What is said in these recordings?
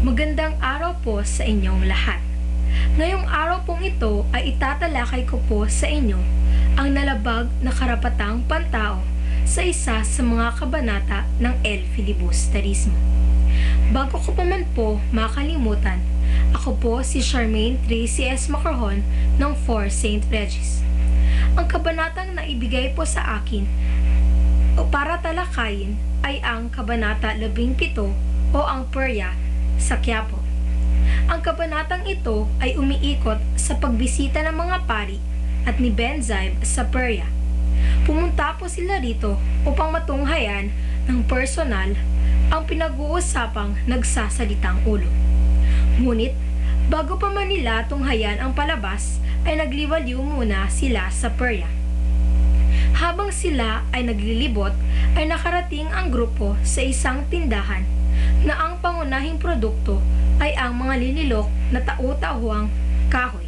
Magandang araw po sa inyong lahat. Ngayong araw pong ito ay itatalakay ko po sa inyo ang nalabag na karapatang pantao sa isa sa mga kabanata ng El Filibusterismo. Bago ko pa man po makalimutan, ako po si Charmaine Tracy S. Macarhon ng 4 St. Regis. Ang kabanatang naibigay po sa akin o para talakayin ay ang Kabanata 17 o ang Perya sa Quiapo. Ang kabanatang ito ay umiikot sa pagbisita ng mga pari at ni Benzaib sa Perya. Pumunta po sila rito upang matunghayan ng personal ang pinag-uusapang nagsasalitang ulo. Ngunit, bago pa man nila tunghayan ang palabas, ay nagliwaliw muna sila sa Perya. Habang sila ay naglilibot, ay nakarating ang grupo sa isang tindahan na ang pangunahing produkto ay ang mga linilok na tau-tauhang kahoy.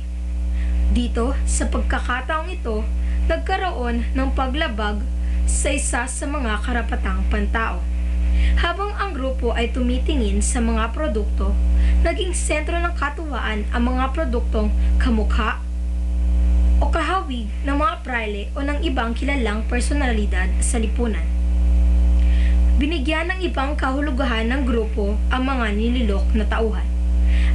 Dito, sa pagkakataong ito, nagkaroon ng paglabag sa isa sa mga karapatang pantao. Habang ang grupo ay tumitingin sa mga produkto, naging sentro ng katuwaan ang mga produktong kamukha o kahawig ng mga praile o ng ibang kilalang personalidad sa lipunan. Binigyan ng ibang kahulugan ng grupo ang mga nililok na tauhan.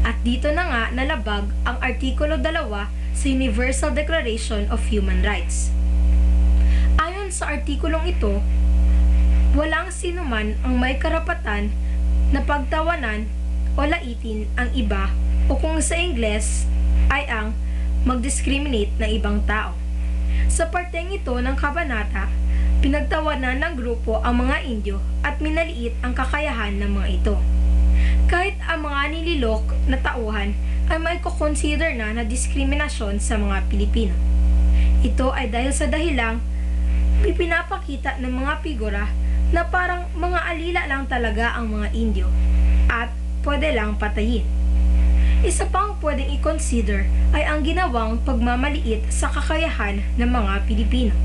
At dito na nga nalabag ang Artikulo 2 sa Universal Declaration of Human Rights. Ayon sa artikulong ito, walang sinuman ang may karapatan na pagtawanan o laitin ang iba o kung sa Ingles ay ang mag-discriminate ng ibang tao. Sa parteng ito ng kabanata, pinagtawanan ng grupo ang mga Indio at minaliit ang kakayahan ng mga ito. Kahit ang mga nililok na tauhan ay may kukonsider na diskriminasyon sa mga Pilipino. Ito ay dahil sa dahilang pinapakita ng mga figura na parang mga alila lang talaga ang mga Indio at pwede lang patayin. Isa pang pwedeng i-consider ay ang ginawang pagmamaliit sa kakayahan ng mga Pilipino.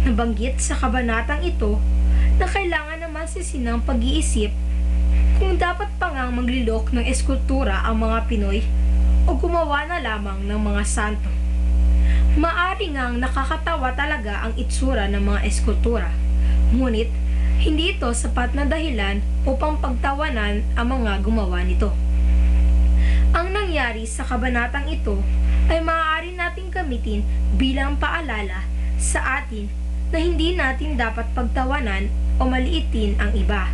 Nabanggit sa kabanatang ito na kailangan naman sisinang pag-iisip kung dapat pa ngang maglilok ng eskultura ang mga Pinoy o gumawa na lamang ng mga santo. Maari ngang nakakatawa talaga ang itsura ng mga eskultura, ngunit hindi ito sapat na dahilan upang pagtawanan ang mga gumawa nito. Ang nangyari sa kabanatang ito ay maaari nating gamitin bilang paalala sa atin na hindi natin dapat pagtawanan o maliitin ang iba.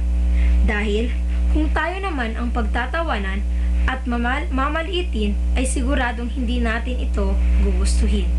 Dahil kung tayo naman ang pagtatawanan at mamaliitin ay siguradong hindi natin ito gugustuhin.